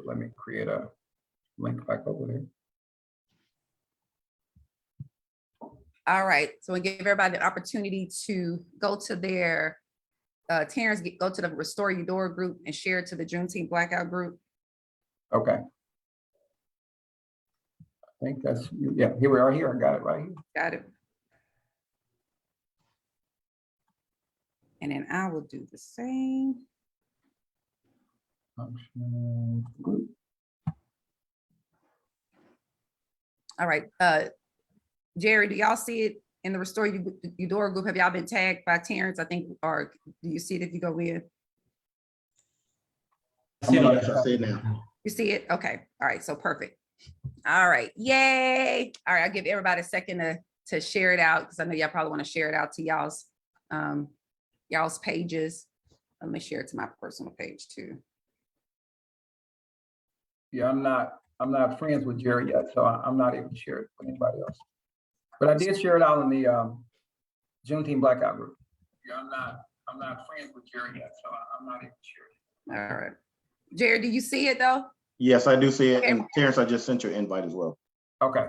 let me create a link back over there. All right, so we give everybody the opportunity to go to their, Terrence, go to the Restore Your Door group and share it to the Juneteenth Blackout group. Okay. I think that's, yeah, here we are here. I got it right here. Got it. And then I will do the same. Function group. All right, Jerry, do y'all see it in the Restore Your Door group? Have y'all been tagged by Terrence, I think, or do you see it if you go in? I see it now. You see it? Okay. All right. So perfect. All right. Yay. All right. I'll give everybody a second to share it out because I know y'all probably want to share it out to y'all's pages. Let me share it to my personal page too. Yeah, I'm not friends with Jerry yet, so I'm not able to share it with anybody else. But I did share it out in the Juneteenth Blackout Group. Yeah, I'm not friends with Jerry yet, so I'm not able to share it. All right. Jerry, do you see it though? Yes, I do see it. Okay. And Terrence, I just sent your invite as well. Okay.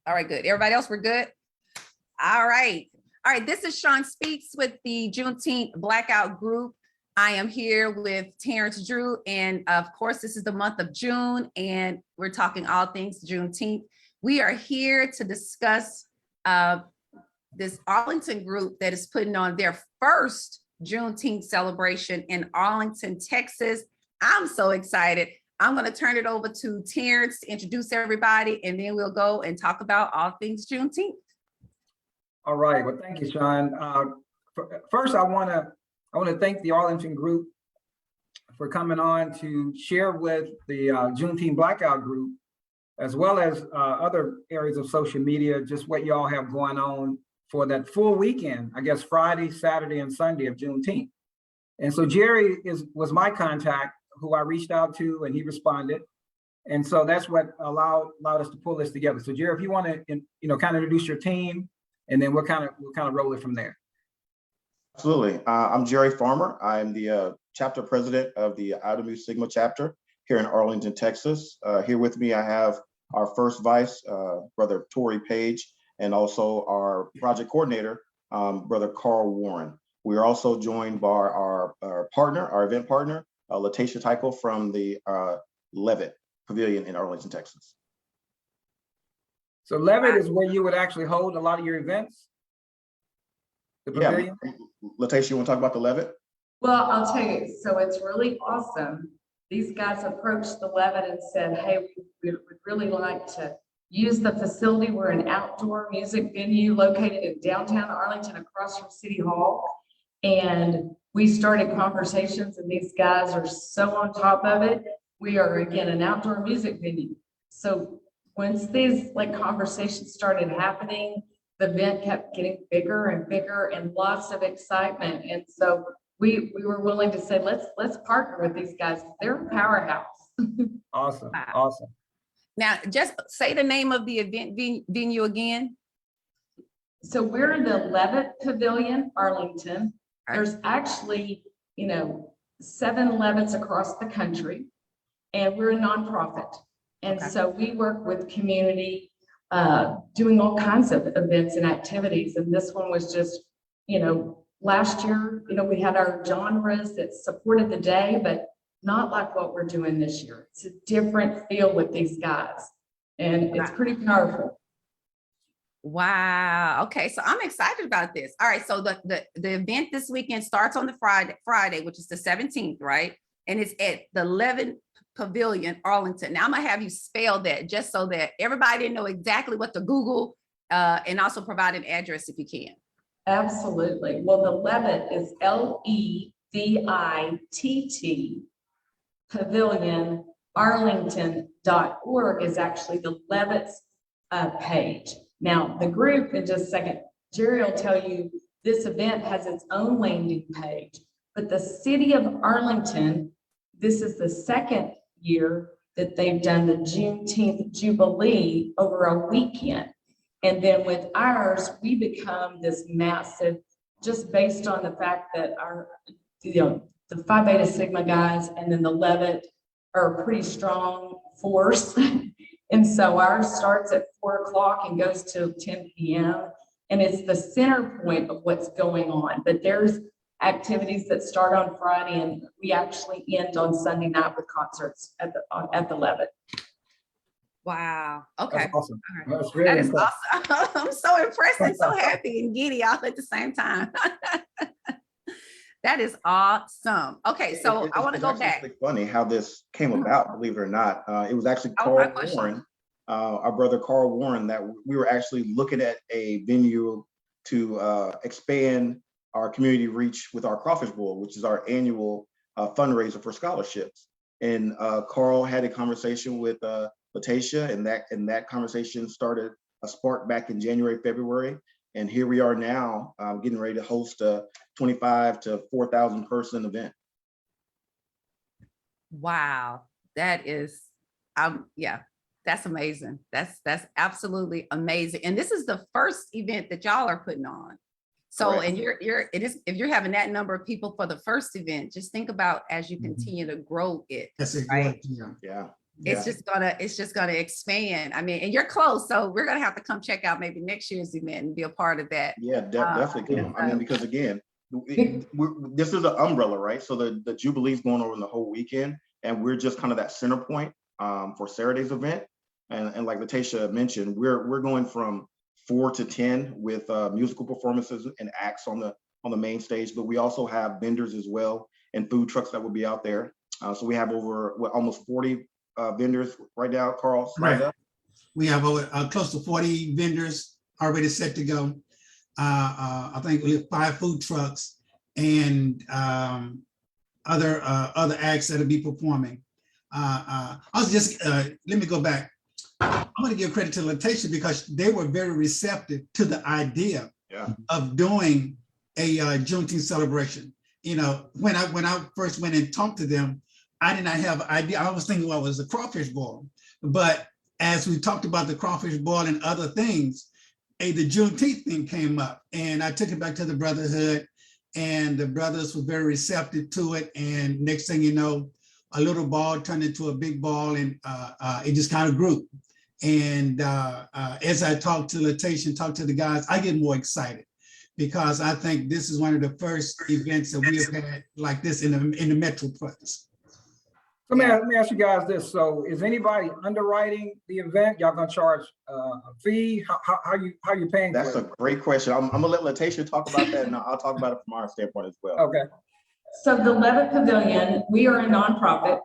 All right, good. Everybody else, we're good? All right. All right, this is Sean Speaks with the Juneteenth Blackout Group. I am here with Terrence Drew, and of course, this is the month of June, and we're talking all things Juneteenth. We are here to discuss this Arlington group that is putting on their first Juneteenth celebration in Arlington, Texas. I'm so excited. I'm going to turn it over to Terrence to introduce everybody, and then we'll go and talk about all things Juneteenth. All right. Well, thank you, Sean. First, I want to thank the Arlington group for coming on to share with the Juneteenth Blackout Group, as well as other areas of social media, just what y'all have going on for that full weekend, I guess Friday, Saturday, and Sunday of Juneteenth. And so Jerry was my contact, who I reached out to, and he responded. And so that's what allowed us to pull this together. So Jerry, if you want to, kind of introduce your team, and then we'll kind of roll it from there. Absolutely. I'm Jerry Farmer. I'm the chapter president of the Iota Mu Sigma chapter here in Arlington, Texas. Here with me, I have our first vice, Brother Torrey Page, and also our project coordinator, Brother Carl Warren. We are also joined by our partner, our event partner, Latacia Tycho from the Levitt Pavilion in Arlington, Texas. So Levitt is where you would actually hold a lot of your events? The Pavilion? Yeah, Latacia, you want to talk about the Levitt? Well, I'll tell you, so it's really awesome. These guys approached the Levitt and said, hey, we would really like to use the facility. We're an outdoor music venue located in downtown Arlington across from City Hall. And we started conversations, and these guys are so on top of it. We are, again, an outdoor music venue. So once these conversations started happening, the event kept getting bigger and bigger and lots of excitement. And so we were willing to say, let's partner with these guys. They're a powerhouse. Awesome. Wow. Awesome. Now, just say the name of the event venue again. So we're the Levitt Pavilion, Arlington. There's actually, 7 Levitts across the country, and we're a nonprofit. And so we work with community, doing all kinds of events and activities. And this one was just, last year, we had our genres that supported the day, but not like what we're doing this year. It's a different feel with these guys, and it's pretty powerful. Wow. Okay. So I'm excited about this. All right. So the event this weekend starts on the Friday, which is the 17th, right? And it's at the Levitt Pavilion, Arlington. Now I'm gonna have you spell that just so that everybody know exactly what to Google, and also provide an address if you can. Absolutely. Well, the Levitt is Levitt Pavilion, Arlington.org is actually the Levitt's page. Now, the group, in just a second, Jerry will tell you this event has its own landing page, but the city of Arlington, this is the second year that they've done the Juneteenth Jubilee over a weekend. And then with ours, we become this massive, just based on the fact that our, the Phi Beta Sigma guys and then the Levitt are a pretty strong force. And so ours starts at 4 o'clock and goes till 10 p.m. And it's the center point of what's going on. But there's activities that start on Friday, and we actually end on Sunday night with concerts at the Levitt. Wow. Okay. That's awesome. All right. That's That really is impressive. awesome. I'm so impressed and so happy and giddy all at the same time. That is awesome. Okay, so I want to It's go actually back. really funny how this came about, believe it or not. It was actually Oh, my Carl question. Warren, our brother Carl Warren, that we were actually looking at a venue to expand our community reach with our Crawfish Bowl, which is our annual fundraiser for scholarships. And Carl had a conversation with Latacia, and that conversation started a spark back in January, February. And here we are now, getting ready to host a 25 to 4,000 person event. Wow, that is, yeah, that's amazing. That's absolutely amazing. And this is the first event that y'all are putting on. So, Correct. and if you're having that number of people for the first event, just think about as you continue to grow it. That's a Right. good, yeah. Yeah. It's just gonna expand. I mean, and you're close, so we're gonna have to come check out maybe next year's event and be a part of that. Yeah, definitely. yeah. I mean, because again, this is an umbrella, right? So the Jubilee's going over in the whole weekend, and we're just kind of that center point for Saturday's event. And like Latacia mentioned, we're going from 4 to 10 with musical performances and acts on the main stage, but we also have vendors as well and food trucks that will be out there. So we have over almost 40 vendors right now, Carl. Right. We have over close to 40 vendors already set to go. I think we have 5 food trucks and other acts that'll be performing. I was just let me go back. I'm going to give credit to Latacia because they were very receptive to the idea of doing a Juneteenth celebration. You know, when I first went and talked to them, I did not have an idea. I was thinking, well, it was the Crawfish Bowl. But as we talked about the Crawfish Bowl and other things, the Juneteenth thing came up, and I took it back to the Brotherhood, and the brothers were very receptive to it. And next thing you know, a little ball turned into a big ball, and it just kind of grew. And as I talked to Latacia and talked to the guys, I get more excited because I think this is one of the first events that we have had like this in the Metroplex. So let me ask you guys this. So is anybody underwriting the event? Y'all gonna charge a fee? How you paying That's for a it? great question. I'm gonna let Latacia talk about that, and I'll talk about it from our standpoint as well. Okay. So the Levitt Pavilion, we are a nonprofit,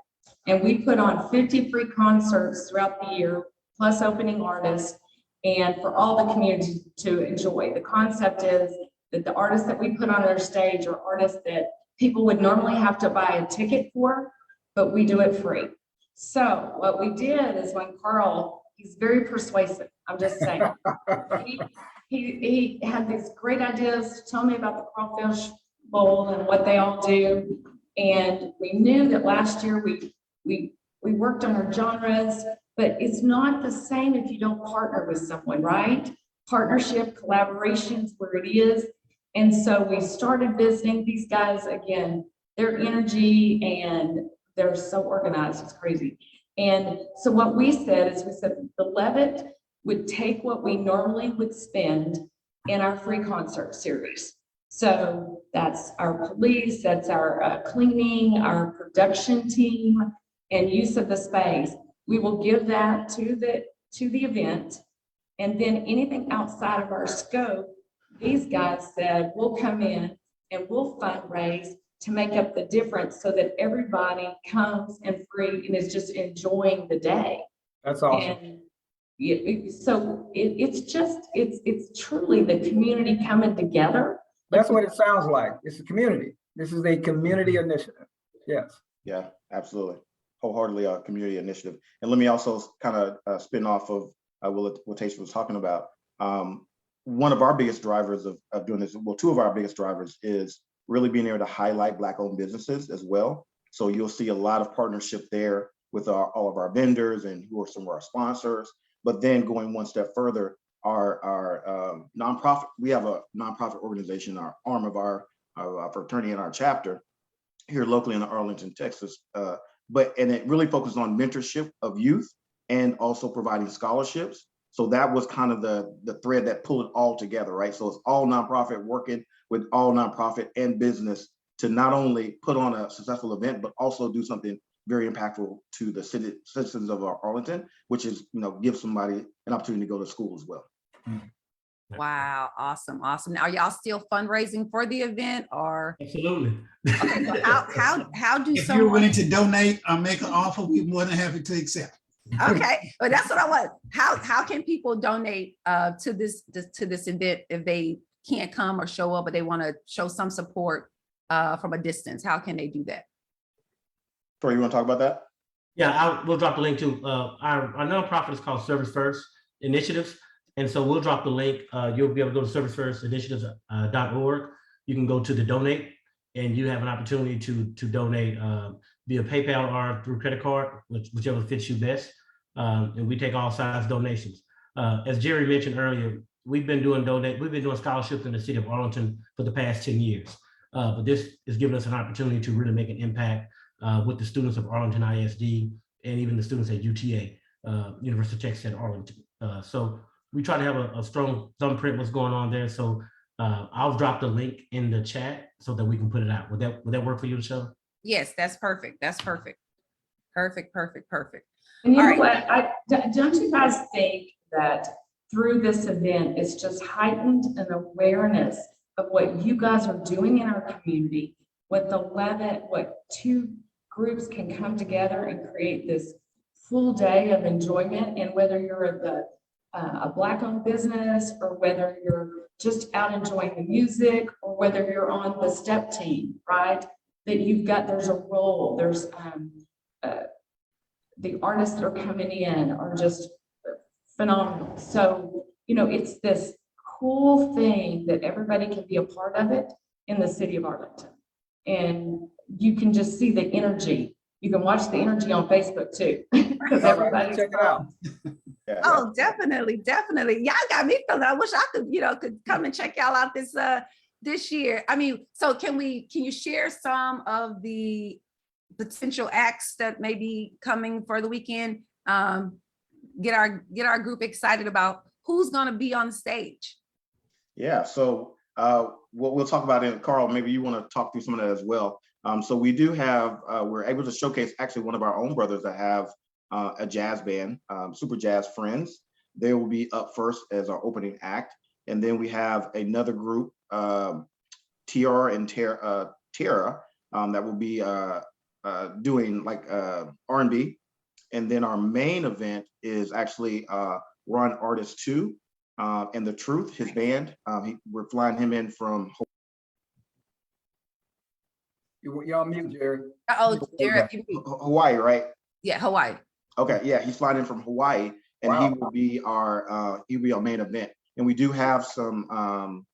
and we put on 50 free concerts throughout the year, plus opening artists, and for all the community to enjoy. The concept is that the artists that we put on our stage are artists that people would normally have to buy a ticket for, but we do it free. So what we did is when Carl, he's very persuasive, I'm just saying. he had these great ideas to tell me about the Crawfish Bowl and what they all do. And we knew that last year we worked on our genres, but it's not the same if you don't partner with someone, right? Partnership, collaborations, where it is. And so we started visiting these guys again, their energy, and they're so organized, it's crazy. And so what we said is the Levitt would take what we normally would spend in our free concert series. So that's our police, that's our cleaning, our production team, and use of the space. We will give that to the event. And then anything outside of our scope, these guys said, we'll come in and we'll fundraise to make up the difference so that everybody comes and free and is just enjoying the day. That's awesome. And it's truly the community coming together. That's what it sounds like. It's a community. This is a community initiative. Yes. Yeah, absolutely. Wholeheartedly a community initiative. And let me also kind of spin off of what Latacia was talking about. One of our biggest drivers of doing this, well, 2 of our biggest drivers is really being able to highlight Black-owned businesses as well. So you'll see a lot of partnership there with all of our vendors and who are some of our sponsors. But then going one step further, our nonprofit, we have a nonprofit organization, our arm of our fraternity and our chapter here locally in Arlington, Texas, and it really focused on mentorship of youth and also providing scholarships. So that was kind of the thread that pulled it all together, right? So it's all nonprofit working with all nonprofit and business to not only put on a successful event, but also do something very impactful to the citizens of Arlington, which is, give somebody an opportunity to go to school as well. Wow, awesome, awesome. Are y'all still fundraising for the event or? Absolutely. Okay, so how do If you're someone? willing to donate or make an offer, we're more than happy to accept. Okay, but that's what I want. How can people donate to this event if they can't come or show up, but they want to show some support from a distance? How can they do that? Troy, you want to talk about that? Yeah, we'll drop the link to our nonprofit is called Service First Initiatives. And so we'll drop the link. You'll be able to go to servicefirstinitiatives.org. You can go to the donate and you have an opportunity to donate via PayPal or through credit card, whichever fits you best. And we take all size donations. As Jerry mentioned earlier, we've been doing scholarships in the city of Arlington for the past 10 years. But this is giving us an opportunity to really make an impact with the students of Arlington ISD and even the students at UTA, University of Texas at Arlington. So we try to have a strong thumbprint what's going on there. So I'll drop the link in the chat so that we can put it out. Would that work for you, Michelle? Yes, that's perfect. That's perfect. Perfect. And you All know what, don't you guys think that through this event, it's just heightened an awareness of what you guys are doing in our community, what the Levitt, what two groups can come together and create this full day of enjoyment, and whether you're a Black-owned business or whether you're just out enjoying the music or whether you're on the step team, right? That there's a role, there's the artists that are coming in are just phenomenal. So, it's this cool thing that everybody can be a part of it in the city of Arlington. And you can just see the energy. You can watch the energy on Facebook too, because everybody's check it out. Yeah. Oh, definitely. Y'all got me feeling. I wish I could come and check y'all out this year. I mean, so can you share some of the potential acts that may be coming for the weekend? Get our group excited about who's going to be on stage. Yeah, so what we'll talk about in Carl, maybe you want to talk through some of that as well. So we do have, we're able to showcase actually one of our own brothers that have a jazz band, Super Jazz Friends. They will be up first as our opening act. And then we have another group, TR and Tara, that will be doing like R&B. And then our main event is actually Ron Artist 2 and The Truth, his band. We're flying him in from You're on mute, Jerry. Jared, Hawaii, right? yeah, Hawaii. Okay, yeah, he's flying in from Hawaii, and Wow. he will be our main event. And we do have some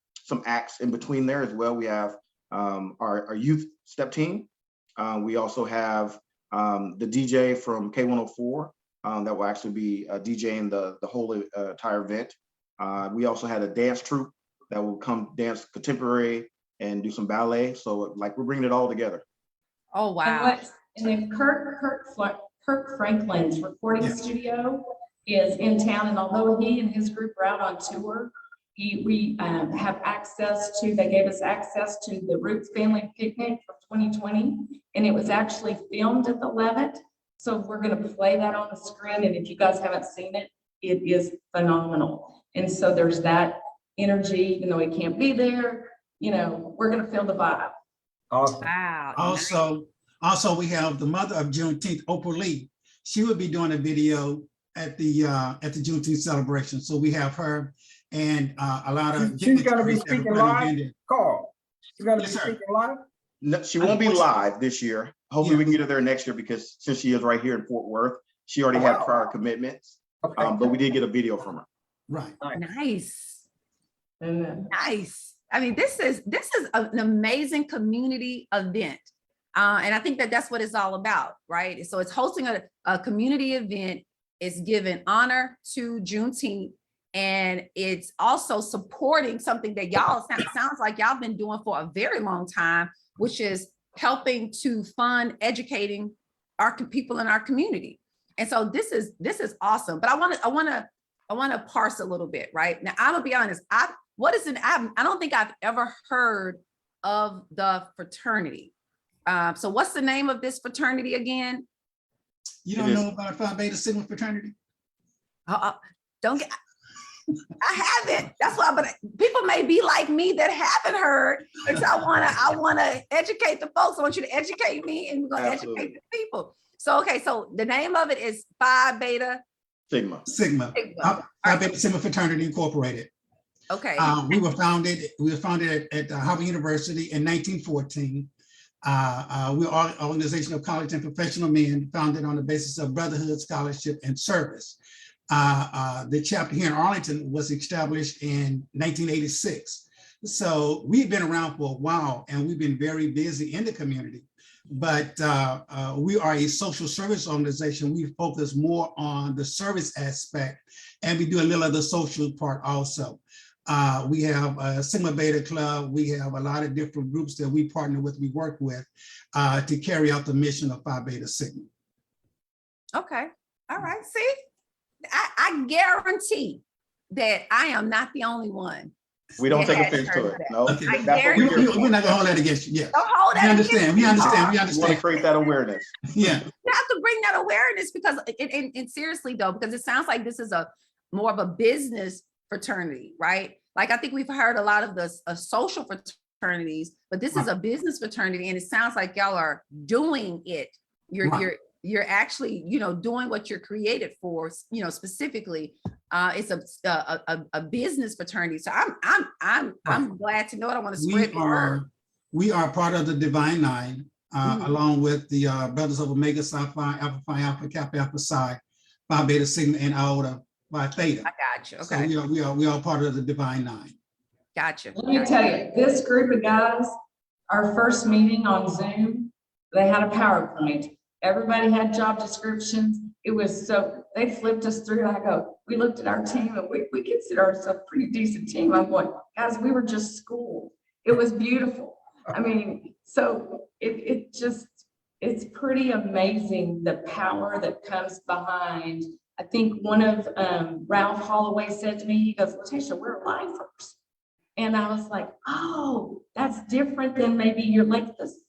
acts in between there as well. We have our youth step team. We also have the DJ from K104 that will actually be DJing the whole entire event. We also had a dance troupe that will come dance contemporary and do some ballet. So like we're bringing it all together. Oh, wow. And then Kirk Franklin's recording studio is in town, and although he and his group are out on tour, we have access to, they gave us access to the Roots Family Picnic from 2020, and it was actually filmed at the Levitt. So we're going to play that on the screen, and if you guys haven't seen it, it is phenomenal. And so there's that energy, even though it can't be there, we're going to feel the vibe. Awesome. Wow. Also, we have the mother of Juneteenth, Oprah Lee. She will be doing a video at the Juneteenth celebration. So we have her and a lot of. She's going to be speaking live. Carl, she's going to be Yes, sir. speaking live. No, she won't be live this year. Hopefully we can get her there next year, because since she is right here in Fort Worth, she already had prior commitments. Okay. But we did get a video from her. Right. Nice. And Nice. I mean, this is an amazing community event. And I think that's what it's all about, right? So it's hosting a community event. It's giving honor to Juneteenth, and it's also supporting something that y'all sounds like y'all been doing for a very long time, which is helping to fund educating people in our community. And so this is awesome. But I want to parse a little bit, right? Now, I'm gonna be honest. I don't think I've ever heard of the fraternity. So what's the name of this fraternity again? You don't know about Phi Beta Sigma fraternity? Don't get. I haven't. That's why. But people may be like me that haven't heard. And so I wanna educate the folks. I want you to educate me, and we're gonna educate the people. So okay. So the name of it is Phi Beta Sigma. Phi Beta Sigma Fraternity Incorporated. Okay. We were founded at Howard University in 1914. We are an organization of college and professional men founded on the basis of brotherhood, scholarship, and service. The chapter here in Arlington was established in 1986. So we've been around for a while, and we've been very busy in the community. But we are a social service organization. We focus more on the service aspect, and we do a little of the social part also. We have a Sigma Beta Club. We have a lot of different groups that we partner with, we work with to carry out the mission of Phi Beta Sigma. Okay. All right. See, I guarantee that I am not the only one. We don't take Yeah, offense to it. No, Okay. that's what we're here for. We're not gonna hold that against you. Yeah. Don't hold We that understand. against me. We We want to create that awareness. Yeah. You have to bring that awareness because, and seriously though, because it sounds like this is more of a business fraternity, right? Like I think we've heard a lot of the social fraternities, but this is a business fraternity, and it sounds like y'all are doing it. You're actually, doing what you're created for, specifically. It's a business fraternity. So I'm glad to know it. I want to spread the word. We are part of the Divine Nine, along with the Brothers of Omega Psi Phi, Alpha Phi Alpha, Kappa Alpha Psi, Phi Beta Sigma, and Iota Phi Theta. I got you. Okay. So we are part of the Divine Nine. Gotcha. Let me tell you, this group of guys, our first meeting on Zoom, they had a PowerPoint. Everybody had job descriptions. It was they flipped us through. I go, we looked at our team and we consider ourselves a pretty decent team. I'm going, guys, we were just schooled. It was beautiful. I mean, so it's pretty amazing the power that comes behind. I think one of Ralph Holloway said to me, he goes, Letitia, we're lifers. And I was like, oh, that's different than maybe you're like this.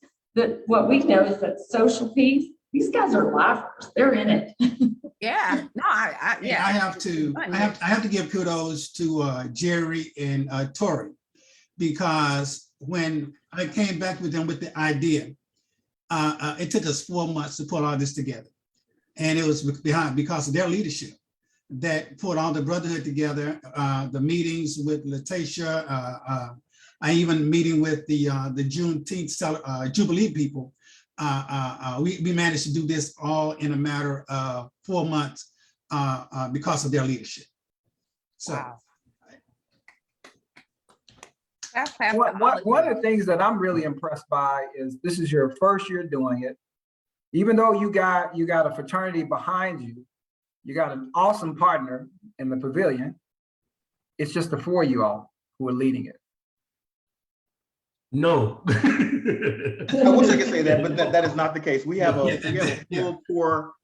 What we know is that social piece, these guys are lifers. They're in it. Yeah. No, I have to give kudos to Jerry and Tori, because when I came back with them with the idea, it took us 4 months to put all this together. And it was because of their leadership that put all the brotherhood together, the meetings with Letitia, I even meeting with the Juneteenth Jubilee people. We managed to do this all in a matter of 4 months because of their leadership. So. Wow. One of the things that I'm really impressed by is this is your first year doing it. Even though you got a fraternity behind you, you got an awesome partner in the Pavilion. It's just the four of you all who are leading it. No. I wish I could say that, but that is not the case. We have a full core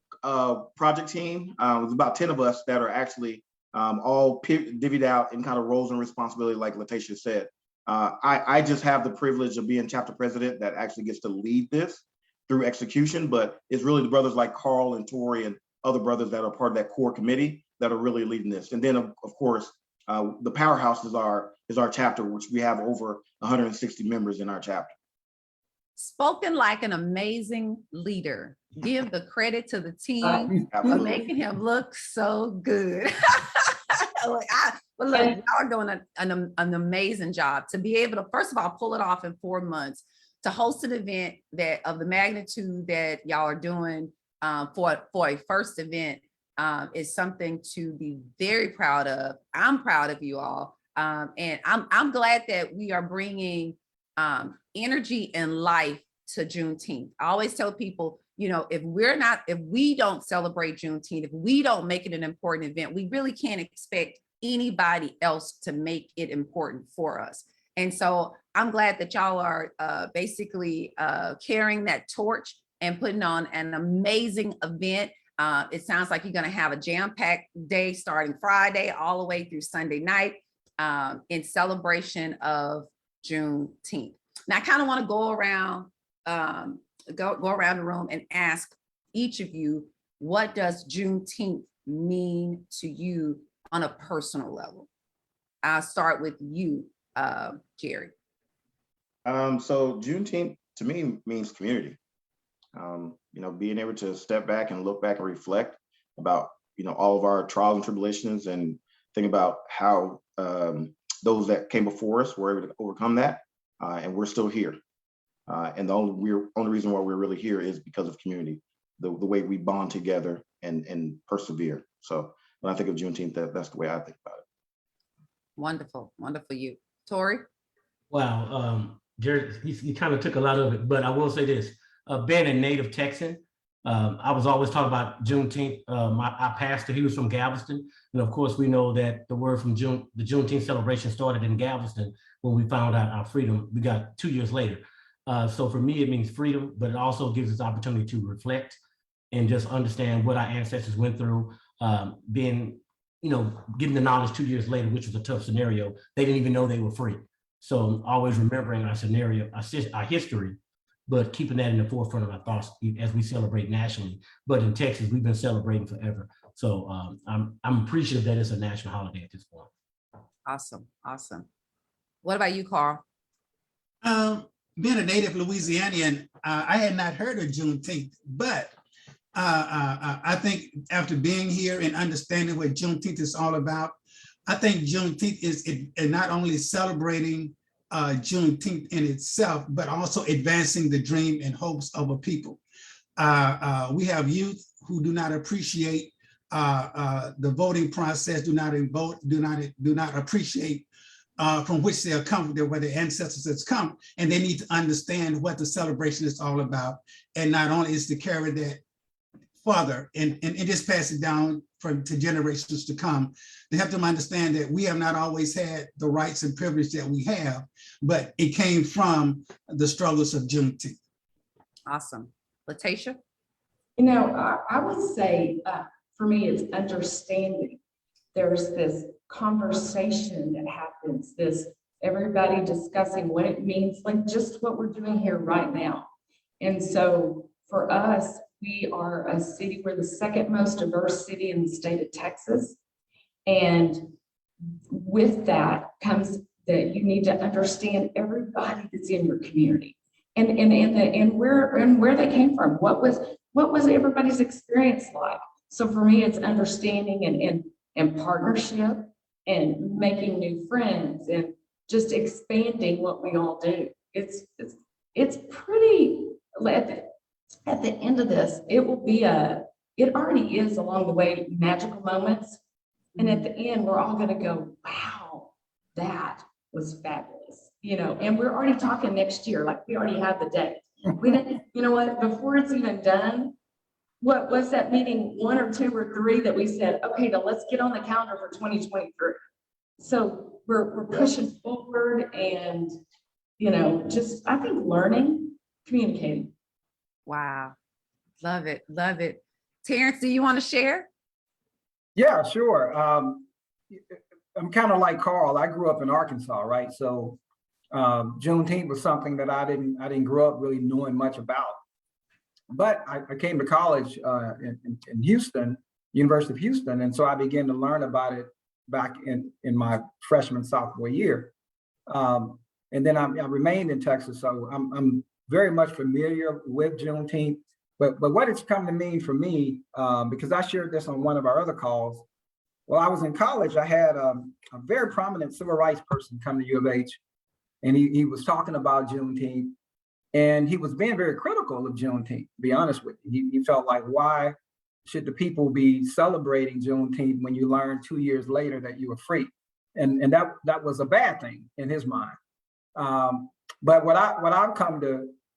project team. There's about 10 of us that are actually all divvied out in kind of roles and responsibility, like Letitia said. I just have the privilege of being chapter president that actually gets to lead this through execution, but it's really the brothers like Carl and Tori and other brothers that are part of that core committee that are really leading this. And then of course, the powerhouse is our chapter, which we have over 160 members in our chapter. Spoken like an amazing leader. Give the credit to the team for making him look so good. Look, y'all are doing an amazing job to be able to, first of all, pull it off in 4 months, to host an event that of the magnitude that y'all are doing for a first event is something to be very proud of. I'm proud of you all. And I'm glad that we are bringing energy and life to Juneteenth. I always tell people, if we don't celebrate Juneteenth, if we don't make it an important event, we really can't expect anybody else to make it important for us. And so I'm glad that y'all are basically carrying that torch and putting on an amazing event. It sounds like you're going to have a jam-packed day starting Friday all the way through Sunday night in celebration of Juneteenth. Now, I kind of want to go around the room and ask each of you, what does Juneteenth mean to you on a personal level? I'll start with you, Jerry. So Juneteenth to me means community. Being able to step back and look back and reflect about, all of our trials and tribulations and think about how those that came before us were able to overcome that. And we're still here. And the only reason why we're really here is because of community, the way we bond together and persevere. So when I think of Juneteenth, that's the way I think about it. Wonderful, wonderful you. Tori? Wow, Jared, he kind of took a lot of it, but I will say this, being a native Texan, I was always talking about Juneteenth. Our pastor, he was from Galveston. And of course, we know that the word from the Juneteenth celebration started in Galveston when we found out our freedom. We got 2 years later. So for me, it means freedom, but it also gives us opportunity to reflect and just understand what our ancestors went through, getting the knowledge 2 years later, which was a tough scenario. They didn't even know they were free. So always remembering our scenario, our history, but keeping that in the forefront of our thoughts as we celebrate nationally. But in Texas, we've been celebrating forever. So I'm appreciative that it's a national holiday at this point. Awesome, awesome. What about you, Carl? Being a native Louisianian, I had not heard of Juneteenth, but I think after being here and understanding what Juneteenth is all about, I think Juneteenth is not only celebrating Juneteenth in itself, but also advancing the dream and hopes of a people. We have youth who do not appreciate the voting process, do not appreciate from which they are come, where their ancestors has come, and they need to understand what the celebration is all about. And not only is to carry that further and just pass it down to generations to come, to help them understand that we have not always had the rights and privilege that we have, but it came from the struggles of Juneteenth. Awesome. Latasha? I would say for me, it's understanding. There's this conversation that happens, everybody discussing what it means, like just what we're doing here right now. And so for us, we are a city, we're the second most diverse city in the state of Texas. And with that comes that you need to understand everybody that's in your community and where they came from. What was everybody's experience like? So for me, it's understanding and partnership and making new friends and just expanding what we all do. It's pretty, at the end of this, it already is along the way, magical moments. And at the end, we're all gonna go, wow, that was fabulous. And we're already talking next year, like we already have the date. We didn't, before it's even done, what was that meeting, 1 or 2 or 3 that we said, okay, now let's get on the calendar for 2023. So we're pushing forward and, just, I think learning, communicating. Wow. Love it. Love it. Terrence, do you want to share? Yeah, sure. I'm kind of like Carl. I grew up in Arkansas, right? So Juneteenth was something that I didn't grow up really knowing much about. But I came to college in Houston, University of Houston, and so I began to learn about it back in my freshman, sophomore year. And then I remained in Texas, so I'm very much familiar with Juneteenth. But what it's come to mean for me, because I shared this on one of our other calls. While I was in college, I had a very prominent civil rights person come to U of H, and he was talking about Juneteenth, and he was being very critical of Juneteenth, to be honest with you. He felt like, why should the people be celebrating Juneteenth when you learn 2 years later that you were free? And that was a bad thing in his mind. But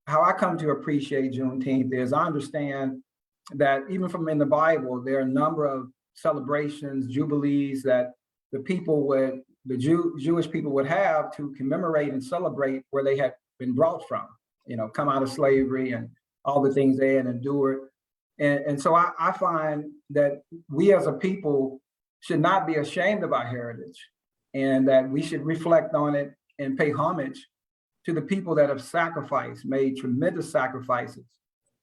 how I come to appreciate Juneteenth is I understand that even from in the Bible, there are a number of celebrations, jubilees that the Jewish people would have to commemorate and celebrate where they had been brought from, come out of slavery and all the things they had endured. And so I find that we as a people should not be ashamed of our heritage, and that we should reflect on it and pay homage to the people that have sacrificed, made tremendous sacrifices,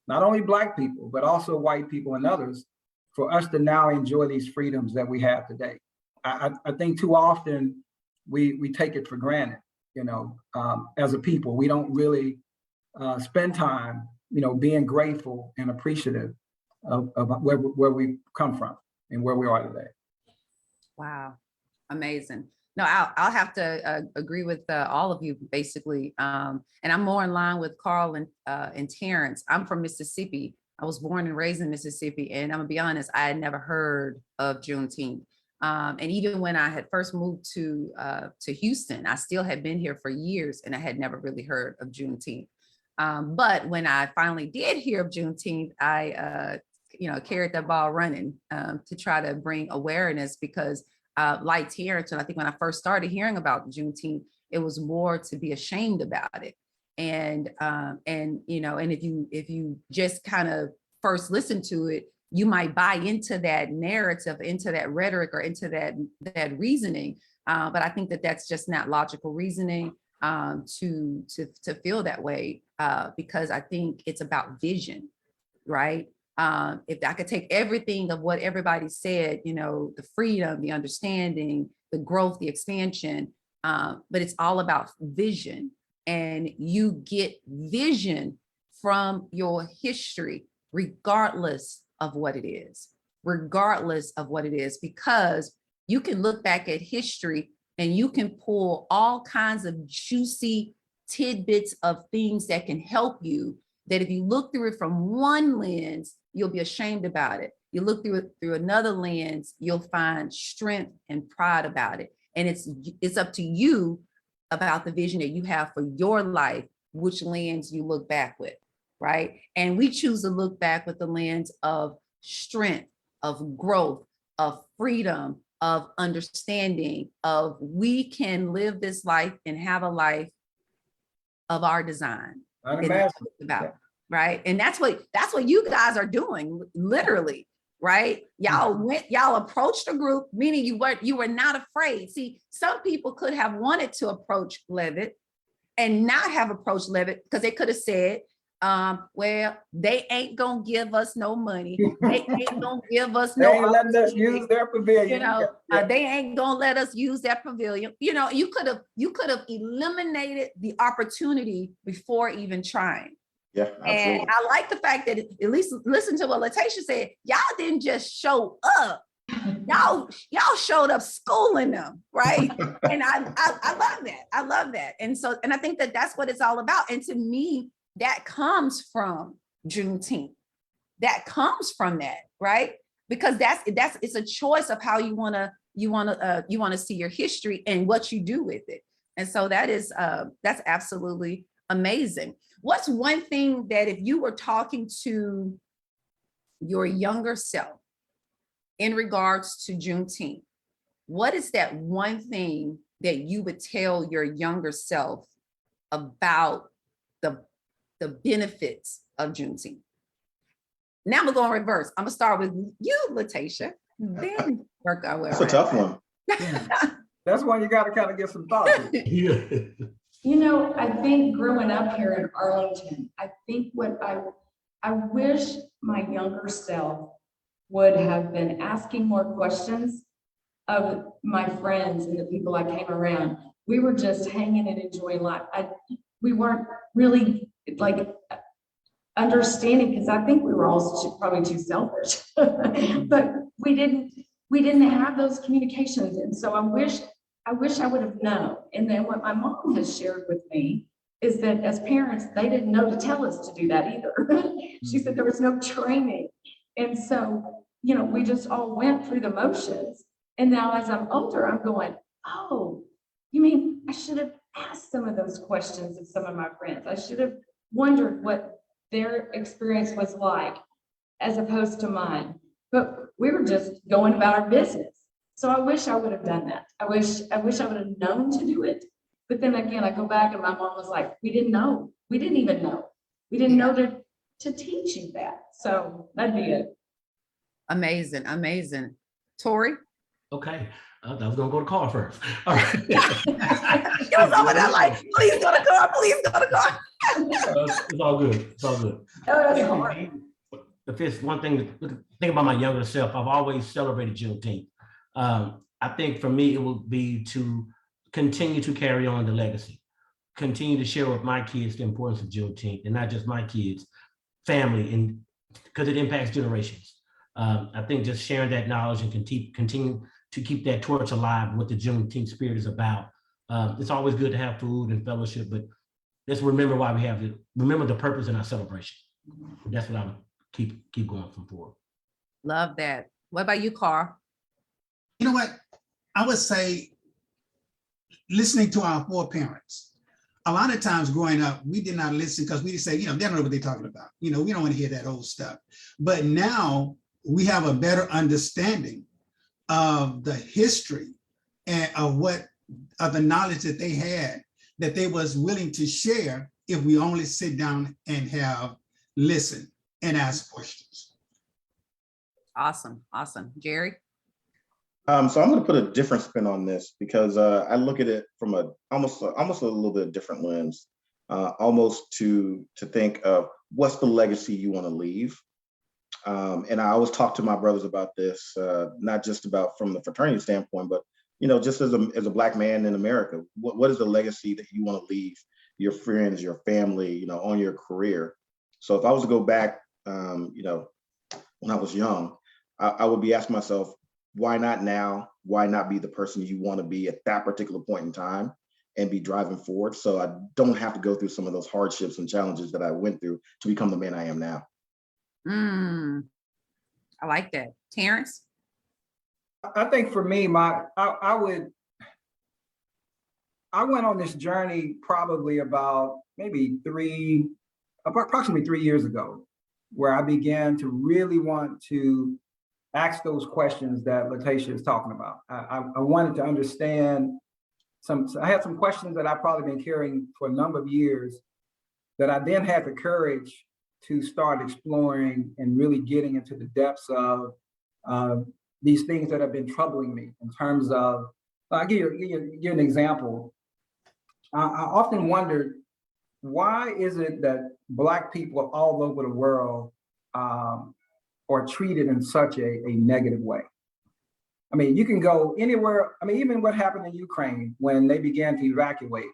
not only Black people, but also white people and others, for us to now enjoy these freedoms that we have today. I think too often we take it for granted, as a people. We don't really spend time, being grateful and appreciative of where we come from and where we are today. Wow, amazing. No, I'll have to agree with all of you basically, and I'm more in line with Carl and Terrence. I'm from Mississippi. I was born and raised in Mississippi, and I'm gonna be honest, I had never heard of Juneteenth. And even when I had first moved to Houston, I still had been here for years, and I had never really heard of Juneteenth. But when I finally did hear of Juneteenth, I carried that ball running to try to bring awareness, because like Terrence, and I think when I first started hearing about Juneteenth, it was more to be ashamed about it. And if you just kind of first listen to it, you might buy into that narrative, into that rhetoric, or into that reasoning. But I think that that's just not logical reasoning to feel that way, because I think it's about vision, right? If I could take everything of what everybody said, the freedom, the understanding, the growth, the expansion, but it's all about vision. And you get vision from your history, regardless of what it is, because you can look back at history and you can pull all kinds of juicy tidbits of things that can help you, that if you look through it from one lens, you'll be ashamed about it. You look through it through another lens, you'll find strength and pride about it. And it's up to you about the vision that you have for your life, which lens you look back with, right? And we choose to look back with the lens of strength, of growth, of freedom, of understanding, of we can live this life and have a life of our design. About, right? And that's what you guys are doing, literally, right? Y'all approached a group, meaning you were not afraid. See, some people could have wanted to approach Levitt and not have approached Levitt, because they could have said, well, they ain't gonna give us no money. They ain't gonna give us no. They ain't letting us use their pavilion. They ain't gonna let us use that pavilion. You could have eliminated the opportunity before even trying. Yeah, absolutely. And I like the fact that, at least listen to what Latacia said. Y'all didn't just show up. Y'all showed up schooling them, right? And I love that. I love that. And I think that that's what it's all about. And to me, that comes from Juneteenth. That comes from that, right? Because it's a choice of how you want to see your history and what you do with it. And so that's absolutely amazing. What's one thing that, if you were talking to your younger self in regards to Juneteenth, what is that one thing that you would tell your younger self about the benefits of Juneteenth? Now I'm gonna go in reverse. I'm gonna start with you, Latacia. Then work our way around. That's a tough one. That's one you got to kind of get some thought to. I think growing up here in Arlington, I think what I wish my younger self would have been asking more questions of my friends and the people I came around. We were just hanging and enjoying life. We weren't really understanding, because I think we were all probably too selfish, but we didn't have those communications. And so I wish I would have known. And then what my mom has shared with me is that as parents, they didn't know to tell us to do that either. She said there was no training. And so, we just all went through the motions. And now as I'm older, I'm going, oh, you mean I should have asked some of those questions of some of my friends. I should have wondered what their experience was like as opposed to mine. But we were just going about our business. So I wish I would have done that. I wish I would have known to do it. But then again, I go back and my mom was like, we didn't know. We didn't even know. We didn't know to teach you that. So that'd be it. Amazing, amazing. Tori? Okay, I was gonna go to car first. All right. It was over there like, please go to car, please go to car. It's all good. It's all good. Oh, that's hard. If it's one thing to think about my younger self, I've always celebrated Juneteenth. I think for me, it would be to continue to carry on the legacy, continue to share with my kids the importance of Juneteenth, and not just my kids, family, and because it impacts generations. I think just sharing that knowledge and continue to keep that torch alive, what the Juneteenth spirit is about. It's always good to have food and fellowship, but let's remember why we have it. Remember the purpose in our celebration. That's what I would keep going from forward. Love that. What about you, Carl? You know what? I would say, listening to our foreparents. A lot of times growing up, we did not listen because we say, they don't know what they're talking about. We don't want to hear that old stuff. But now we have a better understanding of the history and of the knowledge that they had, that they was willing to share if we only sit down and have listen and ask questions. Awesome, awesome. Jerry? So I'm going to put a different spin on this because I look at it from almost a little bit different lens, almost to think of what's the legacy you want to leave. And I always talk to my brothers about this, not just about from the fraternity standpoint, but just as a Black man in America, what is the legacy that you want to leave your friends, your family, on your career? So if I was to go back, when I was young, I would be asking myself, why not now? Why not be the person you want to be at that particular point in time and be driving forward? So I don't have to go through some of those hardships and challenges that I went through to become the man I am now. I like that. Terrence? I think for me, I went on this journey probably about approximately 3 years ago, where I began to really want to ask those questions that Latacia is talking about. I wanted to understand I had some questions that I've probably been carrying for a number of years that I then had the courage to start exploring and really getting into the depths of these things that have been troubling me in terms of, I'll give you an example. I often wondered, why is it that Black people all over the world are treated in such a negative way? I mean, you can go anywhere. I mean, even what happened in Ukraine when they began to evacuate,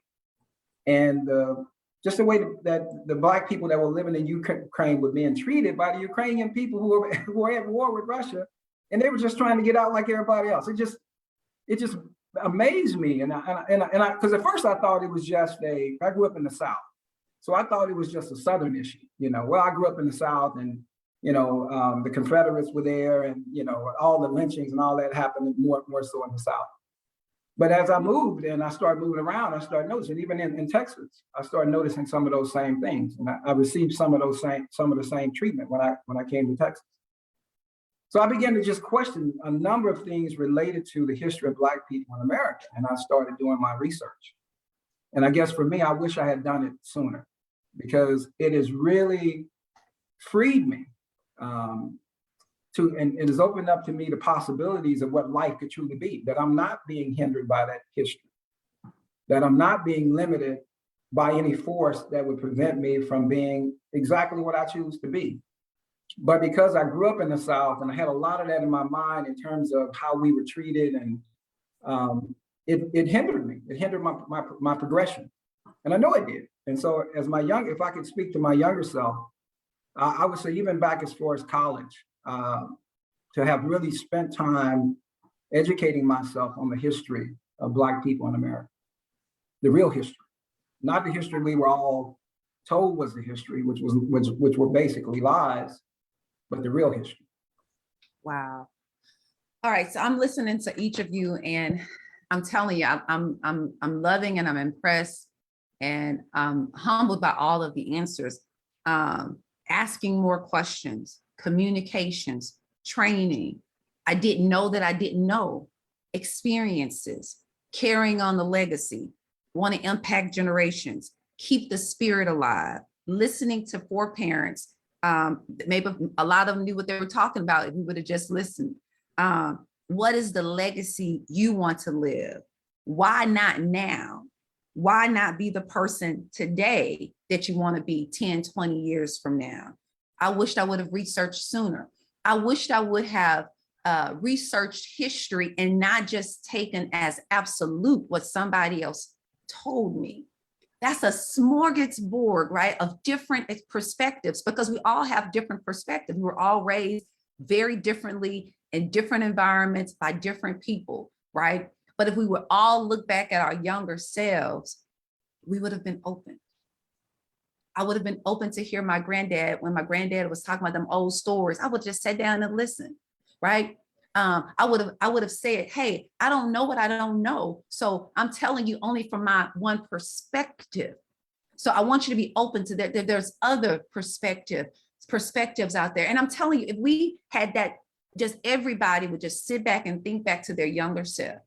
and just the way that the Black people that were living in Ukraine were being treated by the Ukrainian people who were at war with Russia, and they were just trying to get out like everybody else. It just amazed me, and I because at first I thought it was just I grew up in the South, so I thought it was just a Southern issue. Well, I grew up in the South, and the Confederates were there, and all the lynchings and all that happened more so in the South. But as I moved and I started moving around, I started noticing, even in Texas, I started noticing some of those same things, and I received some of the same treatment when I came to Texas. So I began to just question a number of things related to the history of Black people in America, and I started doing my research. And I guess for me, I wish I had done it sooner, because it has really freed me and it has opened up to me the possibilities of what life could truly be, that I'm not being hindered by that history, that I'm not being limited by any force that would prevent me from being exactly what I choose to be. But because I grew up in the South and I had a lot of that in my mind in terms of how we were treated, and it hindered me. It hindered my progression, and I know it did. And so if I could speak to my younger self, I would say even back as far as college, to have really spent time educating myself on the history of Black people in America, the real history, not the history we were all told was the history, which were basically lies, but the real history. Wow. All right, so I'm listening to each of you, and I'm telling you, I'm loving and I'm impressed, and I'm humbled by all of the answers. Asking more questions, communications, training. I didn't know that I didn't know. Experiences, carrying on the legacy, want to impact generations, keep the spirit alive, listening to foreparents, Maybe a lot of them knew what they were talking about if we would have just listened. What is the legacy you want to live? Why not now? Why not be the person today that you want to be 10, 20 years from now? I wished I would have researched sooner. I wished I would have researched history and not just taken as absolute what somebody else told me. That's a smorgasbord, right, of different perspectives, because we all have different perspectives. We're all raised very differently in different environments by different people, right? But if we would all look back at our younger selves, we would have been open. I would have been open to hear my granddad, when my granddad was talking about them old stories, I would just sit down and listen, right? I would have said, hey, I don't know what I don't know. So I'm telling you only from my one perspective. So I want you to be open to that. There's other perspectives out there. And I'm telling you, if we had that, just everybody would just sit back and think back to their younger self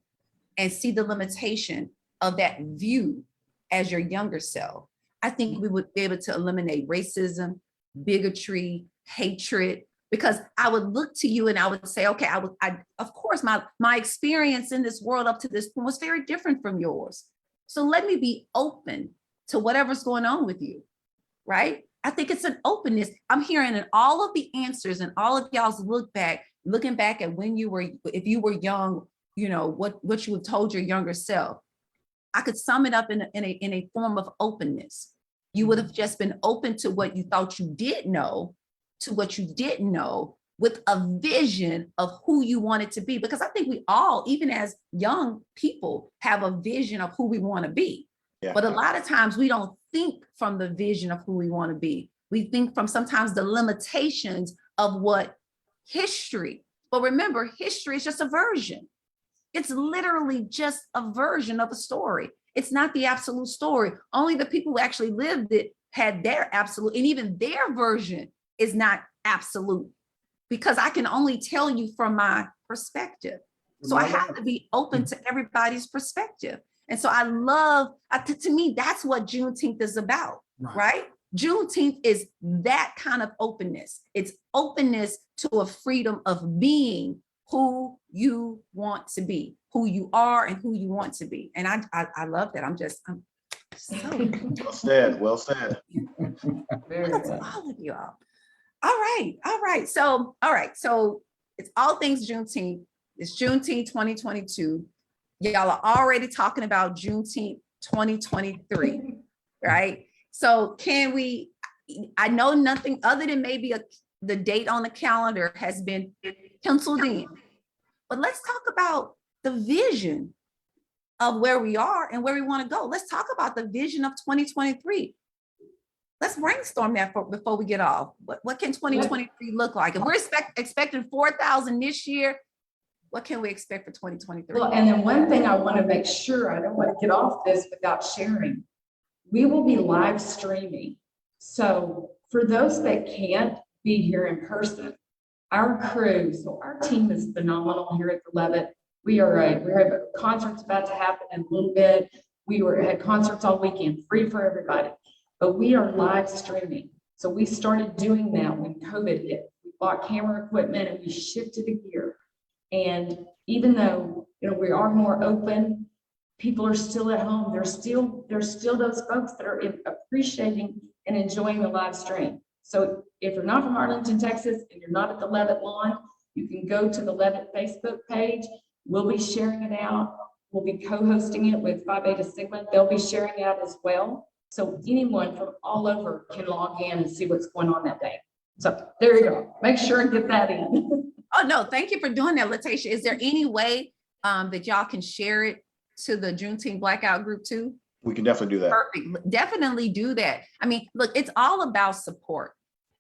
and see the limitation of that view as your younger self, I think we would be able to eliminate racism, bigotry, hatred, because I would look to you and I would say, okay, of course, my experience in this world up to this point was very different from yours. So let me be open to whatever's going on with you, right? I think it's an openness. I'm hearing in all of the answers and all of y'all's looking back at when you were, if you were young, you know, what you have told your younger self. I could sum it up in a form of openness. You would have just been open to what you thought you did know, to what you didn't know, with a vision of who you wanted to be. Because I think we all, even as young people, have a vision of who we want to be. Yeah. But a lot of times we don't think from the vision of who we want to be. We think from sometimes the limitations of what history. But remember, history is just a version. It's literally just a version of a story. It's not the absolute story. Only the people who actually lived it had their absolute, and even their version is not absolute, because I can only tell you from my perspective. So I have to be open to everybody's perspective. And so I love, to me, that's what Juneteenth is about, right? Juneteenth is that kind of openness. It's openness to a freedom of being who you want to be, who you are and who you want to be. And I love that. I'm so Well said, well said. Very that's good. all of y'all. All right. So it's all things Juneteenth. It's Juneteenth 2022. Y'all are already talking about Juneteenth 2023, right? So can we, I know nothing other than maybe the date on the calendar has been penciled in, but let's talk about the vision of where we are and where we want to go. Let's talk about the vision of 2023. Let's brainstorm that before we get off. What can 2023 look like? If we're expecting 4,000 this year, what can we expect for 2023? Well, and then one thing I want to make sure, I don't want to get off this without sharing. We will be live streaming. So for those that can't be here in person, our crew, so our team is phenomenal here at the Levitt. We have a concerts about to happen in a little bit. We had concerts all weekend, free for everybody, but we are live streaming. So we started doing that when COVID hit. We bought camera equipment and we shifted the gear. And even though, you know, we are more open, people are still at home. There's still those folks that are appreciating and enjoying the live stream. So if you're not from Arlington, Texas, and you're not at the Levitt lawn, you can go to the Levitt Facebook page. We'll be sharing it out. We'll be co-hosting it with Phi Beta Sigma. They'll be sharing it out as well. So anyone from all over can log in and see what's going on that day. So there you go. Make sure and get that in. Oh, no, thank you for doing that, Letitia. Is there any way that y'all can share it to the Juneteenth Blackout Group too? We can definitely do that. Perfect. Definitely do that. I mean, look, it's all about support.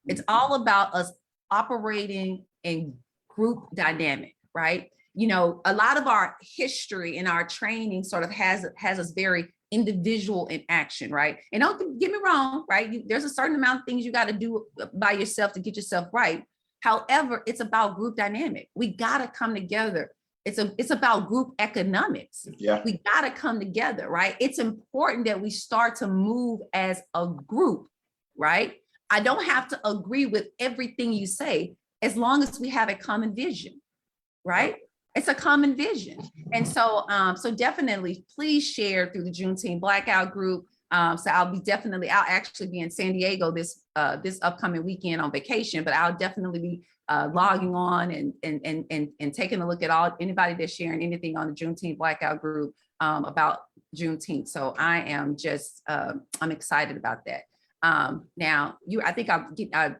It's all about us operating in group dynamic, right? You know, a lot of our history and our training sort of has us very individual in action, right? And don't get me wrong, right? There's a certain amount of things you got to do by yourself to get yourself right. However, it's about group dynamic. We got to come together. It's about group economics. Yeah. We got to come together, right? It's important that we start to move as a group, right? I don't have to agree with everything you say as long as we have a common vision, right? It's a common vision. And so, so definitely please share through the Juneteenth Blackout Group. So I'll actually be in San Diego this upcoming weekend on vacation, but I'll definitely be logging on and taking a look at anybody that's sharing anything on the Juneteenth Blackout Group about Juneteenth. So I am just, I'm excited about that. Now, I think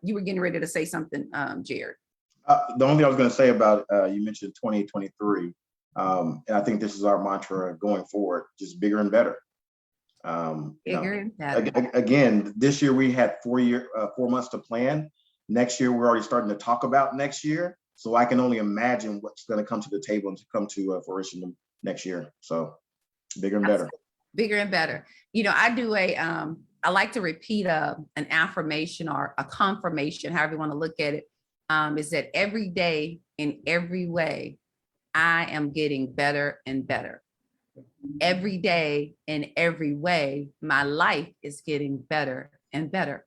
you were getting ready to say something, Jared. The only thing I was going to say about, you mentioned 2023, and I think this is our mantra going forward, just bigger and better. Bigger and better. Again, this year we had 4 months to plan. Next year, we're already starting to talk about next year. So I can only imagine what's going to come to the table and to come to fruition next year. So bigger and better. Bigger and better. You know, I like to repeat an affirmation or a confirmation, however you want to look at it, is that every day in every way, I am getting better and better. Every day in every way, my life is getting better and better.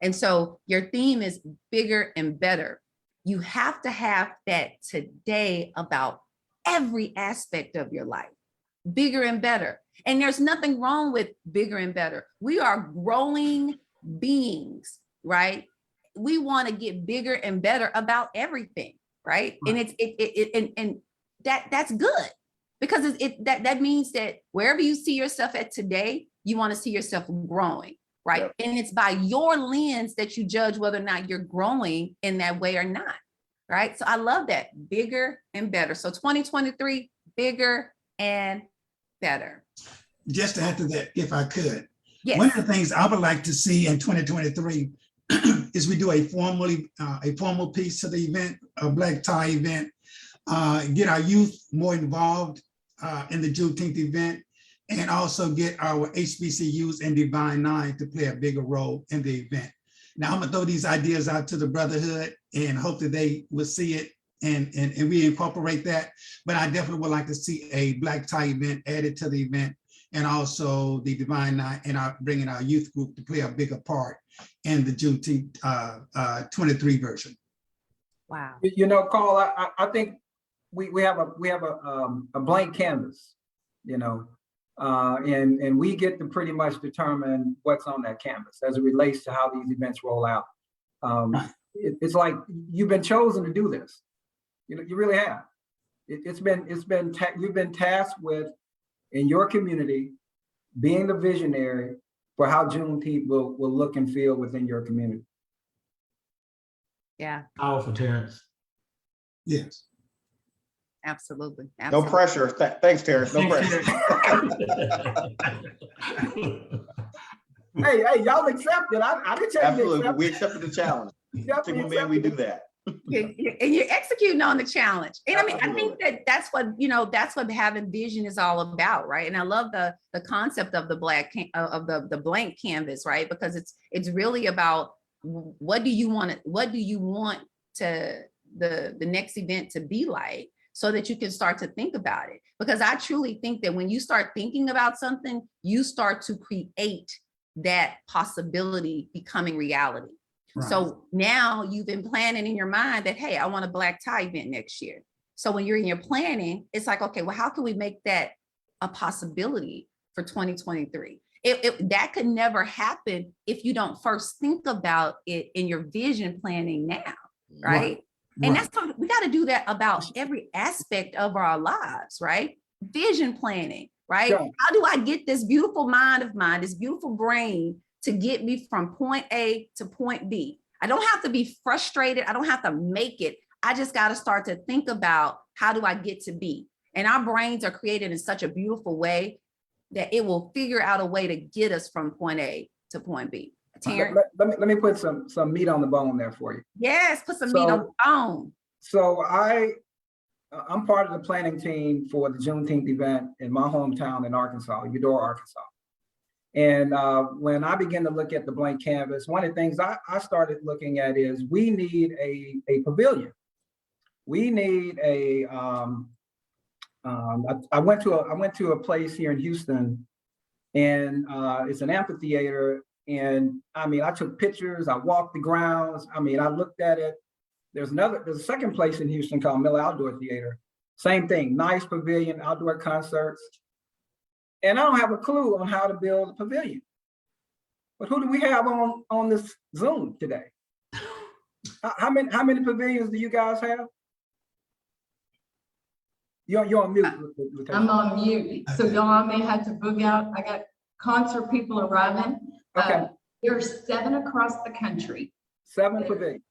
And so your theme is bigger and better. You have to have that today about every aspect of your life, bigger and better. And there's nothing wrong with bigger and better. We are growing beings, right? We want to get bigger and better about everything, right? And that's good, because that means that wherever you see yourself at today, you want to see yourself growing, right? Yep. And it's by your lens that you judge whether or not you're growing in that way or not, right? So I love that, bigger and better. So 2023, bigger and better. Just to add to that, if I could, yes. One of the things I would like to see in 2023 is we do a formal piece to the event, a black tie event, get our youth more involved in the Juneteenth event, and also get our HBCUs and Divine Nine to play a bigger role in the event. Now I'm gonna throw these ideas out to the brotherhood and hope that they will see it and we incorporate that. But I definitely would like to see a black tie event added to the event, and also the Divine Nine, and bringing our youth group to play a bigger part in the Juneteenth 23 version. Wow. You know, Carl, I think we have a blank canvas, you know, and we get to pretty much determine what's on that canvas as it relates to how these events roll out. It's like you've been chosen to do this. You know, you really have. You've been tasked with, in your community, being the visionary for how Juneteenth will look and feel within your community. Yeah. Powerful, Terrence. Yes. Absolutely. No pressure. Thanks, Terrence. No pressure. Hey, y'all accepted. I didn't tell you. Absolutely. We accepted the challenge. Single man, we do that. And you're executing on the challenge. And I mean, Absolutely. I think that's what having vision is all about, right? And I love the concept of the the blank canvas, right? Because it's really about what do you want to the next event to be like, so that you can start to think about it. Because I truly think that when you start thinking about something, you start to create that possibility becoming reality. Right. So now you've been planning in your mind that, hey, I want a black tie event next year. So when you're in your planning, it's like, okay, well, how can we make that a possibility for 2023? That could never happen if you don't first think about it in your vision planning now, right? And that's something we got to do that about every aspect of our lives, right? Vision planning, right? Sure. How do I get this beautiful mind of mine, this beautiful brain, to get me from point A to point B? I don't have to be frustrated. I don't have to make it. I just got to start to think about, how do I get to B? And our brains are created in such a beautiful way that it will figure out a way to get us from point A to point B. Let me put some meat on the bone there for you. Yes, put some meat on the bone. So I'm part of the planning team for the Juneteenth event in my hometown in Arkansas, Eudora, Arkansas. And when I began to look at the blank canvas, one of the things I started looking at is we need a pavilion. We need a. I went to a place here in Houston, and it's an amphitheater. And I mean, I took pictures, I walked the grounds. I mean, I looked at it. There's a second place in Houston called Miller Outdoor Theater. Same thing, nice pavilion, outdoor concerts. And I don't have a clue on how to build a pavilion. But who do we have on this Zoom today? How many pavilions do you guys have? You're on mute. I'm on mute, so y'all may have to book out. I got concert people arriving. Okay. There are 7 across the country. 7 pavilions.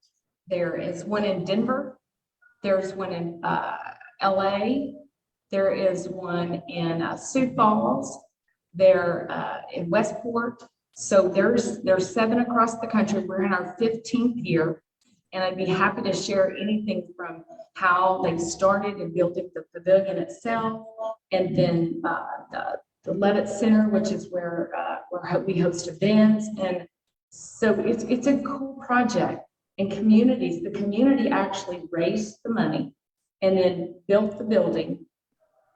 There is one in Denver. There's one in LA. There is one in Sioux Falls. They're in Westport. So there's 7 across the country. We're in our 15th year. And I'd be happy to share anything from how they started and building the pavilion itself. And then the Levitt Center, which is where we host events. And so it's a cool project. And communities, the community actually raised the money and then built the building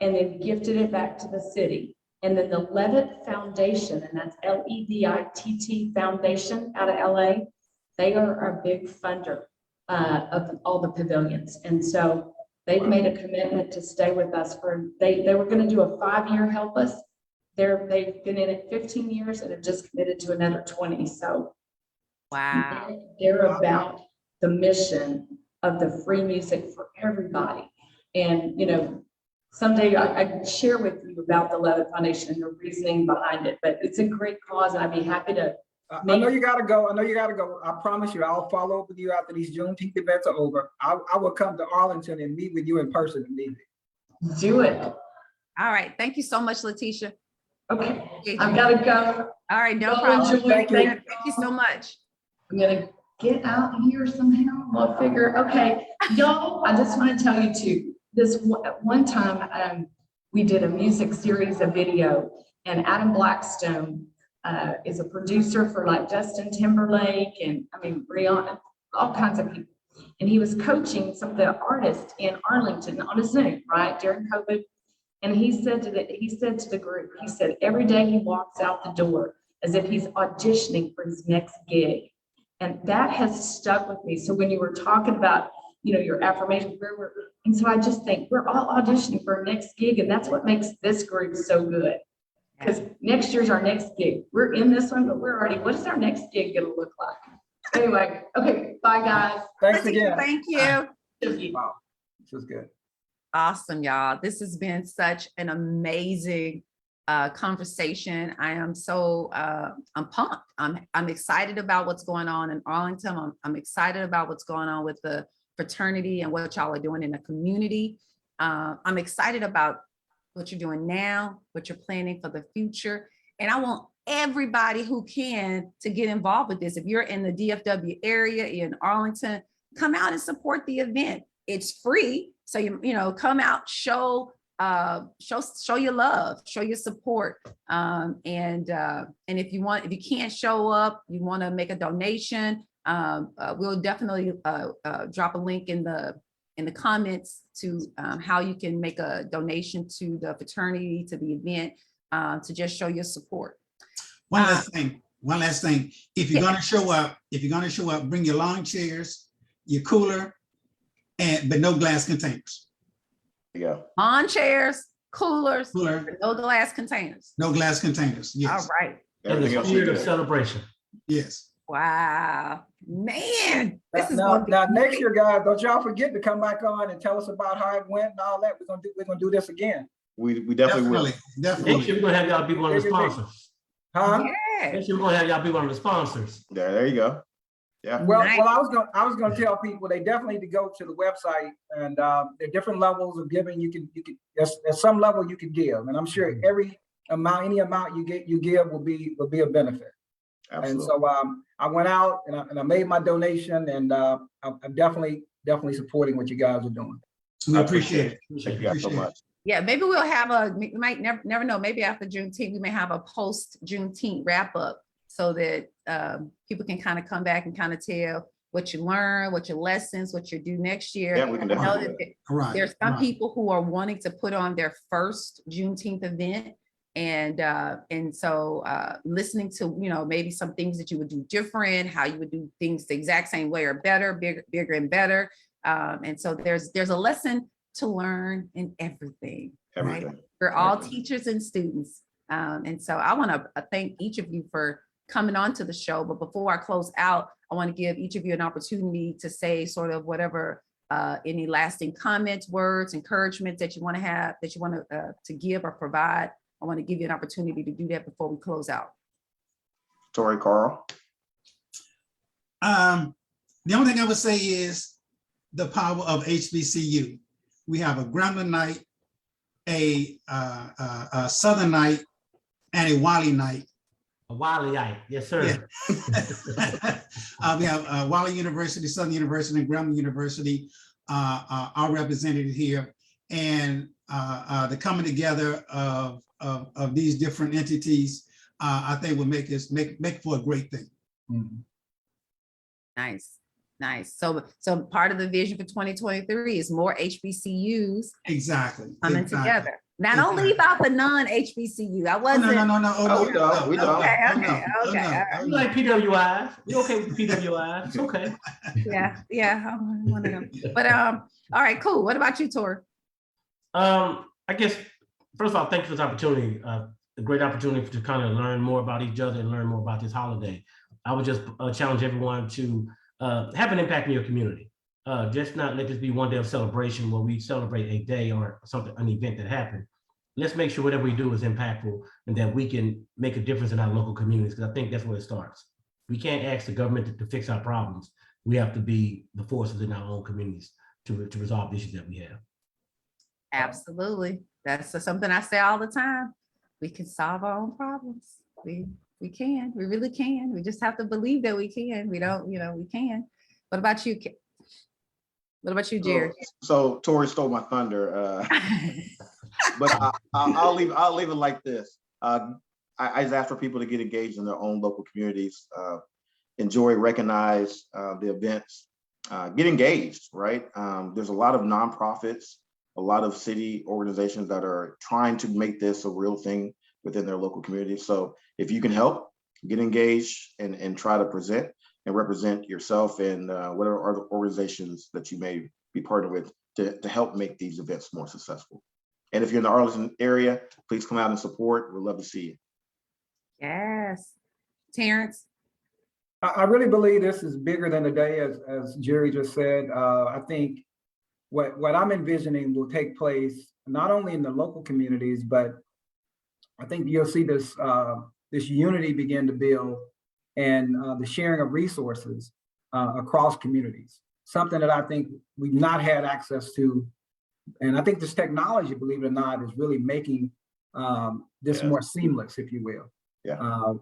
and then gifted it back to the city. And then the Levitt Foundation, and that's Levitt Foundation out of LA, they are our big funder of all the pavilions. And so they've made a commitment to stay with us they were going to do a 5-year help us. They've been in it 15 years and have just committed to another 20. So Wow. they're about the mission of the free music for everybody. And, you know, someday I can share with you about the Levitt Foundation and the reasoning behind it, but it's a great cause and I'd be happy to. I know you gotta go. I promise you, I'll follow up with you after these Juneteenth events are over. I will come to Arlington and meet with you in person immediately. Do it. All right. Thank you so much, Letitia. Okay, I've got to go. All right. No Y'all problem. enjoy. Thank you. Thank you so much. I'm gonna get out here somehow. I'll figure. Okay, y'all. I just want to tell you too. This one time, we did a music series, a video, and Adam Blackstone is a producer for like Justin Timberlake and I mean Rihanna, all kinds of people. And he was coaching some of the artists in Arlington on a Zoom, right during COVID. And he said to the group, he said every day he walks out the door as if he's auditioning for his next gig. And that has stuck with me. So when you were talking about, you know, your affirmation, and so I just think we're all auditioning for our next gig. And that's what makes this group so good. Because next year's our next gig. We're in this one, but we're already, what is our next gig gonna look like? Anyway, okay, bye guys. Thanks again. Thank you. Wow, this is good. Awesome, y'all. This has been such an amazing conversation. I am so I'm pumped. I'm excited about what's going on in Arlington. I'm excited about what's going on with the fraternity and what y'all are doing in the community. I'm excited about what you're doing now, what you're planning for the future. And I want everybody who can to get involved with this. If you're in the DFW area in Arlington, come out and support the event. It's free. So you know, come out, show your love, show your support. And if you can't show up, you want to make a donation, we'll definitely drop a link in the comments to how you can make a donation to the fraternity, to the event, to just show your support. One last thing. If you're gonna show up, bring your lawn chairs, your cooler, but no glass containers. There you go. Lawn chairs, coolers, Cooler, no glass containers. no glass containers. All Yes. right. In Everything the else is spirit of good. celebration. Yes. Wow, man, this is Now, gonna be next great. year, guys, don't y'all forget to come back on and tell us about how it went and all that. We're gonna do this again. We definitely will. Next Definitely. year, we're gonna have y'all be one of the sponsors. Huh? Yeah. Next year, we're gonna have y'all be one of the sponsors. There you go. Yeah. Well, Nice. I was gonna tell people they definitely need to go to the website and there are different levels of giving. You can there's some level you can give, and I'm sure any amount you give will be a benefit. Absolutely. And so I went out and I made my donation, and I'm definitely supporting what you guys are doing. We appreciate it. Thank you guys so Appreciate it. much. Yeah, maybe we might never know. Maybe after Juneteenth, we may have a post Juneteenth wrap up so that people can kind of come back and kind of tell what you learned, what your lessons, what you do next year. Yeah, we can I know definitely do that that. Right. there's some right. people who are wanting to put on their first Juneteenth event. And so listening to, you know, maybe some things that you would do different, how you would do things the exact same way or better, bigger and better. And so there's a lesson to learn in everything, right? Everything. We're all Everything. teachers and students. And so I want to thank each of you for coming on to the show. But before I close out, I want to give each of you an opportunity to say sort of whatever any lasting comments, words, encouragement that you want to have, that you want to give or provide. I want to give you an opportunity to do that before we close out. Tori, Carl. The only thing I would say is the power of HBCU. We have a Grambling night, a Southern night, and a Wally night. A Wiley-ite, yes, sir. Yeah. We have Wally University, Southern University, and Grambling University are represented here. And the coming together of these different entities, I think will make for a great thing. Mhm. Nice. So part of the vision for 2023 is more HBCUs Exactly. coming exactly. together. Now, don't leave out the non-HBCU. I Oh, wasn't. no. Oh, we don't. We don't. Okay. Oh, no. We like PWIs. We okay with PWIs. It's okay. Yeah. I'm one of them. But all right, cool. What about you, Tori? I guess, first of all, thank you for this opportunity. A great opportunity to kind of learn more about each other and learn more about this holiday. I would just challenge everyone to have an impact in your community. Just not let this be one day of celebration where we celebrate a day or something, an event that happened. Let's make sure whatever we do is impactful and that we can make a difference in our local communities, because I think that's where it starts. We can't ask the government to fix our problems. We have to be the forces in our own communities to resolve the issues that we have. Absolutely. That's something I say all the time. We can solve our own problems. We can. We really can. We just have to believe that we can. We don't, we can. What about you? What about you, Jerry? So Tori stole my thunder, but I'll leave it like this. I just ask for people to get engaged in their own local communities, enjoy, recognize the events, get engaged, right? There's a lot of nonprofits, a lot of city organizations that are trying to make this a real thing within their local community. So if you can help, get engaged and try to present and represent yourself and whatever other organizations that you may be partnered with to help make these events more successful. And if you're in the Arlington area, please come out and support. We'd love to see you. Yes. Terrence? I really believe this is bigger than the day, as Jerry just said. I think what I'm envisioning will take place not only in the local communities, but I think you'll see this unity begin to build and the sharing of resources across communities. Something that I think we've not had access to. And I think this technology, believe it or not, is really making this more seamless, if you will. Yeah.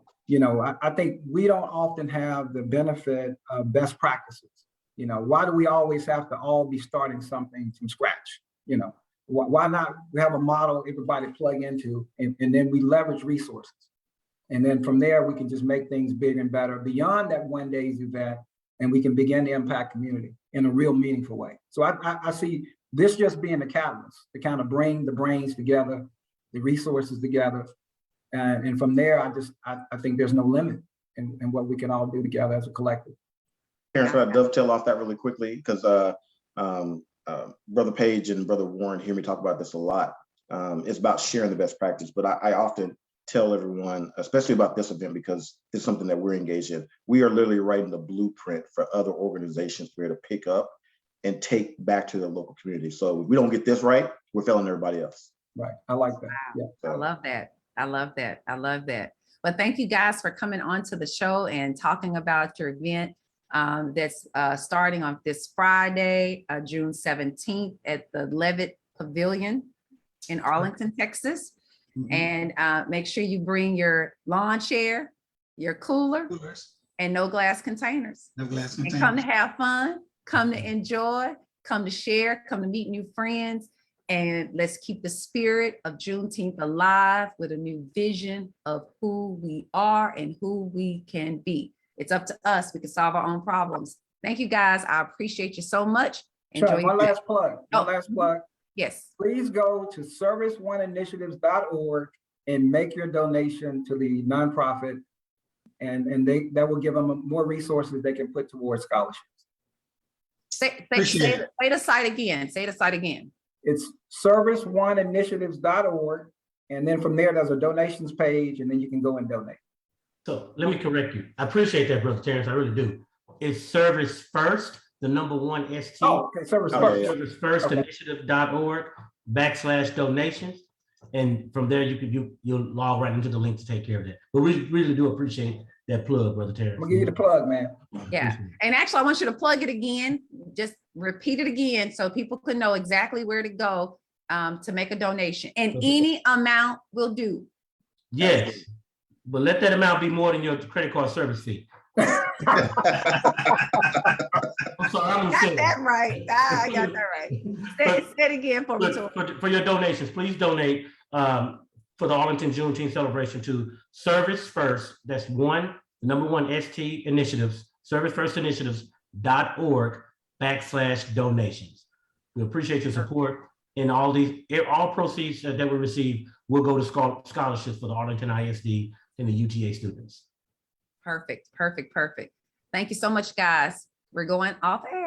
I think we don't often have the benefit of best practices. Why do we always have to all be starting something from scratch? Why not have a model everybody plug into and then we leverage resources? And then from there, we can just make things bigger and better beyond that one day's event, and we can begin to impact community in a real meaningful way. So I see this just being the catalyst to kind of bring the brains together, the resources together. And from there, I think there's no limit in what we can all do together as a collective. Terrence, can I dovetail off that really quickly? Because Brother Page and Brother Warren hear me talk about this a lot. It's about sharing the best practice, but I often tell everyone, especially about this event, because it's something that we're engaged in. We are literally writing the blueprint for other organizations to be able to pick up and take back to their local community. So if we don't get this right, we're failing everybody else. Right. I like that. Wow. Yeah. I love that. Well, thank you guys for coming on to the show and talking about your event that's starting on this Friday, June 17th at the Levitt Pavilion in Arlington, Texas. Mhm. And make sure you bring your lawn chair, your cooler, and no glass containers. No glass And containers. come to have fun, come to enjoy, come to share, come to meet new friends. And let's keep the spirit of Juneteenth alive with a new vision of who we are and who we can be. It's up to us. We can solve our own problems. Thank you, guys. I appreciate you so much. Sure, Enjoy one your- last plug. Oh. One last plug. Yes. Please go to serviceoneinitiatives.org and make your donation to the nonprofit. And that will give them more resources they can put towards scholarships. Say Appreciate it. the site again. Say the site again. It's serviceoneinitiatives.org. And then from there, there's a donations page, and then you can go and donate. So let me correct you. I appreciate that, Brother Terrence. I really do. It's Service First, the number 1 ST. Oh, okay, service Oh, first. yeah. Service First Okay. Initiative.org/donations. And from there, you'll log right into the link to take care of that. But we really do appreciate that plug, Brother Terrence. I'm gonna give you the plug, man. Yeah. And actually, I want you to plug it again. Just repeat it again so people can know exactly where to go to make a donation. And any amount will do. Yes, but let that amount be more than your credit card service fee. I'm sorry, I'm Got saying. that right. I got that right. Say it again for me. But for your donations, please donate for the Arlington Juneteenth celebration to Service First. That's the number 1 ST initiatives, servicefirstinitiatives.org/donations. We appreciate your support, and all proceeds that we receive will go to scholarships for the Arlington ISD and the UTA students. Perfect. Thank you so much, guys. We're going off air.